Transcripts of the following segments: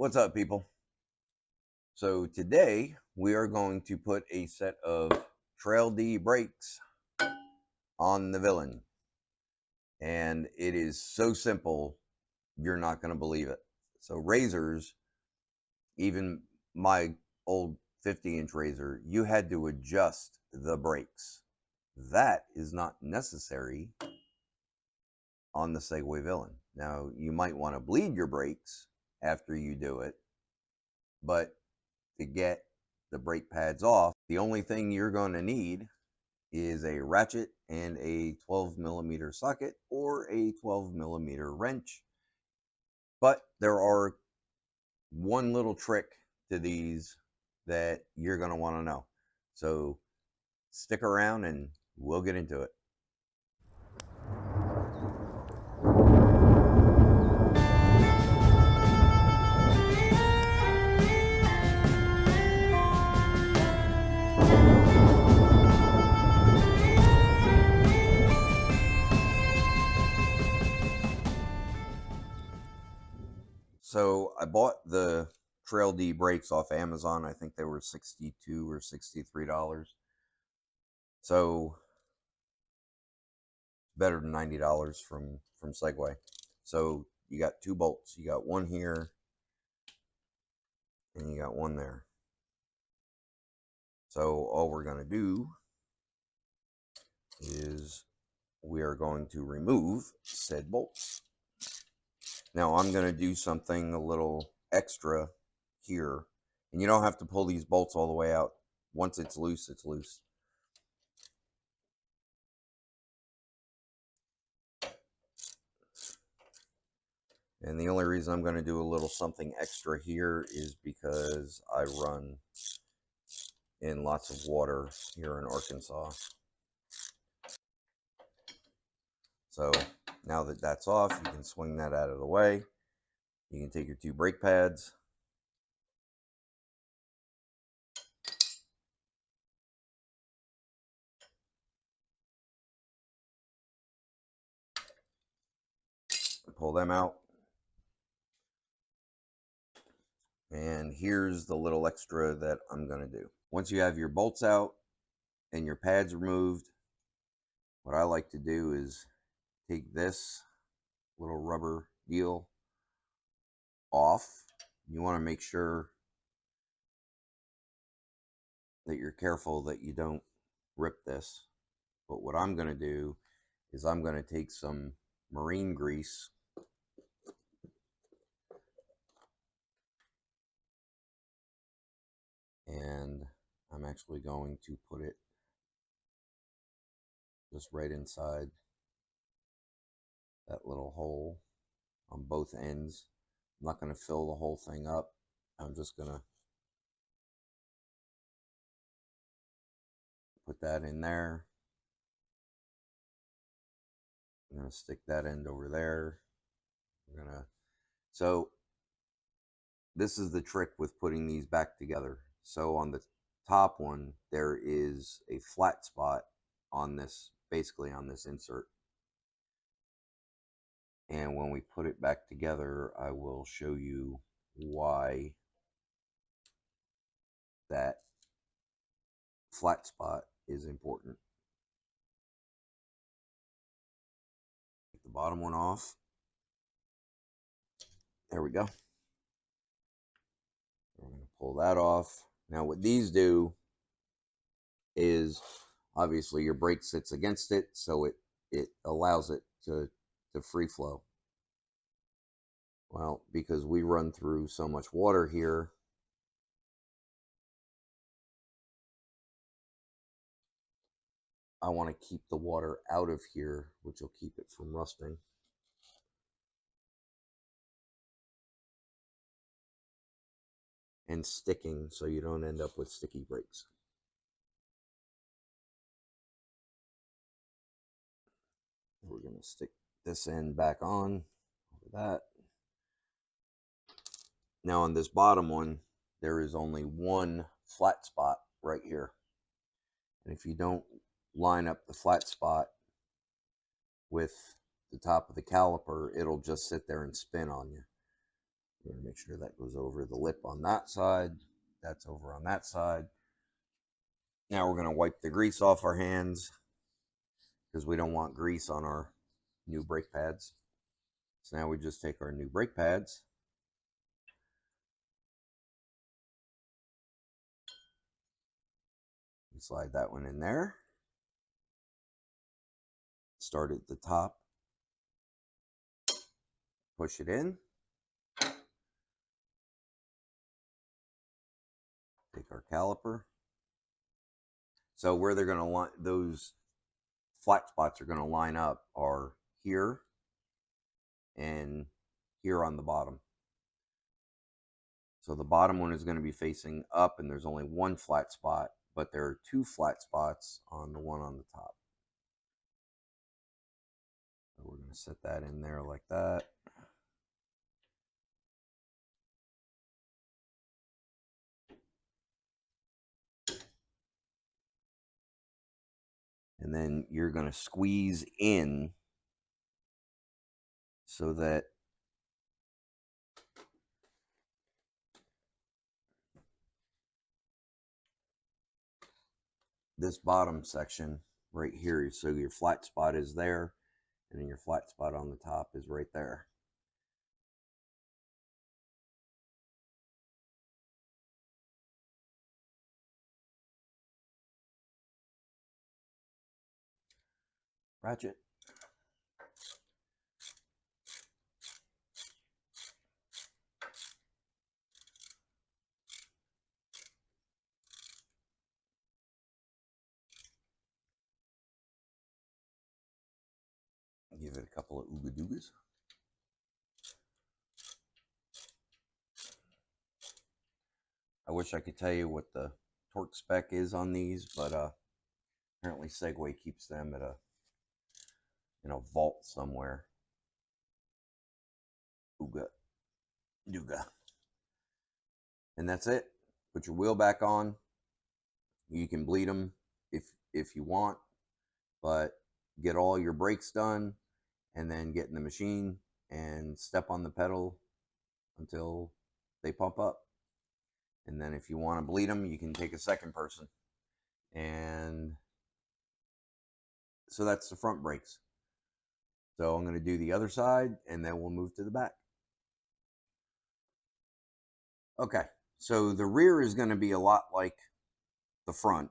What's up, people? So today we are going to put a set of Trail D brakes on the villain, and it is so simple you're not going to believe it. So razors, even my old 50-inch razor, you had to adjust the brakes. That is not necessary on the Segway villain. Now you might want to bleed your brakes after you do it, but to get the brake pads off, the only thing you're going to need is a ratchet and a 12mm socket or a 12mm wrench. But there are one little trick to these that you're going to want to know. So stick around and we'll get into it. So I bought the Trail D brakes off Amazon. I think they were $62 or $63. So better than $90 from Segway. So you got two bolts. You got one here and you got one there. So all we're going to do is we are going to remove said bolts. Now I'm going to do something a little extra here, and you don't have to pull these bolts all the way out. Once it's loose, it's loose. And the only reason I'm going to do a little something extra here is because I run in lots of water here in Arkansas. So now that that's off, you can swing that out of the way. You can take your two brake pads, pull them out. And here's the little extra that I'm going to do. Once you have your bolts out and your pads removed, what I like to do is take this little rubber deal off. You want to make sure that you're careful that you don't rip this. But what I'm going to do is I'm going to take some marine grease and I'm actually going to put it just right inside that little hole on both ends. I'm not going to fill the whole thing up. I'm just going to put that in there. I'm going to stick that end over there. So this is the trick with putting these back together. So on the top one, there is a flat spot on this, basically on this insert. And when we put it back together, I will show you why that flat spot is important. Take the bottom one off. There we go. We're going to pull that off. Now what these do is obviously your brake sits against it, so it allows it to free flow. Well, because we run through so much water here, I want to keep the water out of here, which will keep it from rusting. And sticking, so you don't end up with sticky brakes. We're going to stick this end back on over that. Now on this bottom one, there is only one flat spot right here. And if you don't line up the flat spot with the top of the caliper, it'll just sit there and spin on you. We're going to make sure that goes over the lip on that side. That's over on that side. Now we're going to wipe the grease off our hands because we don't want grease on our new brake pads. So now we just take our new brake pads, and slide that one in there. Start at the top, push it in. Take our caliper. So where they're going to line, those flat spots are going to line up are here and here on the bottom. So the bottom one is going to be facing up, and there's only one flat spot, but there are two flat spots on the one on the top. So we're going to set that in there like that. And then you're going to squeeze in so that this bottom section right here, so your flat spot is there, and then your flat spot on the top is right there. Ratchet. Give it a couple of ooga doogas. I wish I could tell you what the torque spec is on these, but apparently Segway keeps them at a vault somewhere. Ooga dooga. And that's it. Put your wheel back on. You can bleed them if you want, but get all your brakes done, and then get in the machine and step on the pedal until they pump up. And then if you want to bleed them, you can take a second person. And so that's the front brakes. So I'm going to do the other side, and then we'll move to the back. Okay, so the rear is going to be a lot like the front,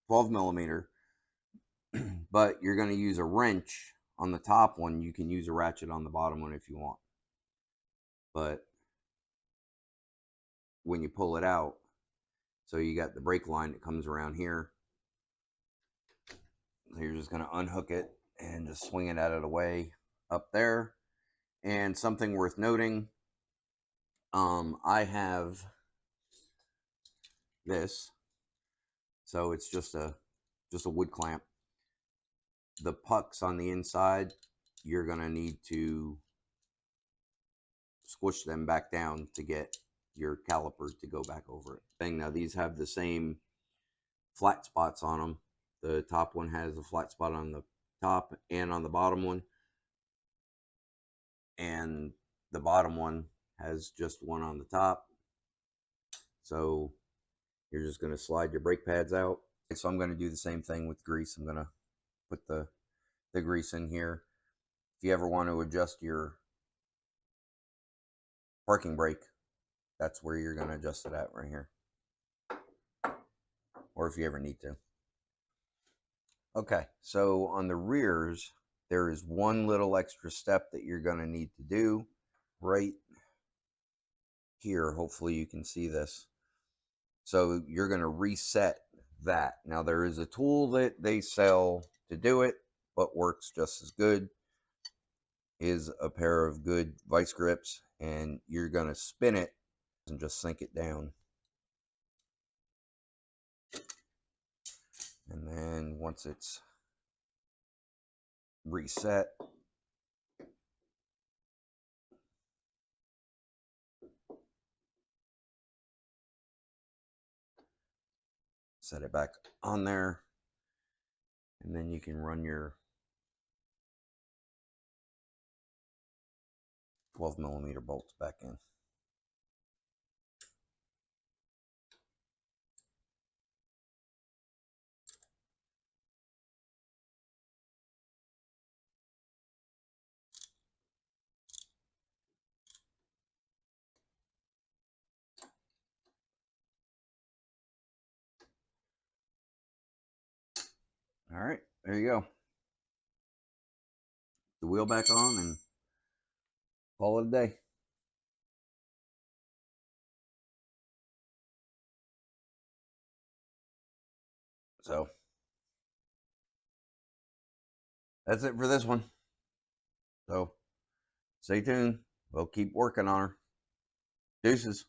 12 millimeter, but you're going to use a wrench on the top one. You can use a ratchet on the bottom one if you want. But when you pull it out, so you got the brake line that comes around here. So you're just going to unhook it and just swing it out of the way up there. And something worth noting, I have this, so it's just a wood clamp. The pucks on the inside, you're going to need to squish them back down to get your caliper to go back over it. Now these have the same flat spots on them. The top one has a flat spot on the top and on the bottom one, and the bottom one has just one on the top. So you're just going to slide your brake pads out. So I'm going to do the same thing with grease. I'm going to put the grease in here. If you ever want to adjust your parking brake, that's where you're going to adjust it at, right here. Or if you ever need to. Okay, so on the rears, there is one little extra step that you're going to need to do right here. Hopefully you can see this. So you're going to reset that. Now there is a tool that they sell to do it, but works just as good, is a pair of good vice grips, and you're going to spin it and just sink it down. And then once it's reset, set it back on there, and then you can run your 12 millimeter bolts back in. All right, there you go. The wheel back on and call it a day. So that's it for this one. So stay tuned. We'll keep working on her. Deuces.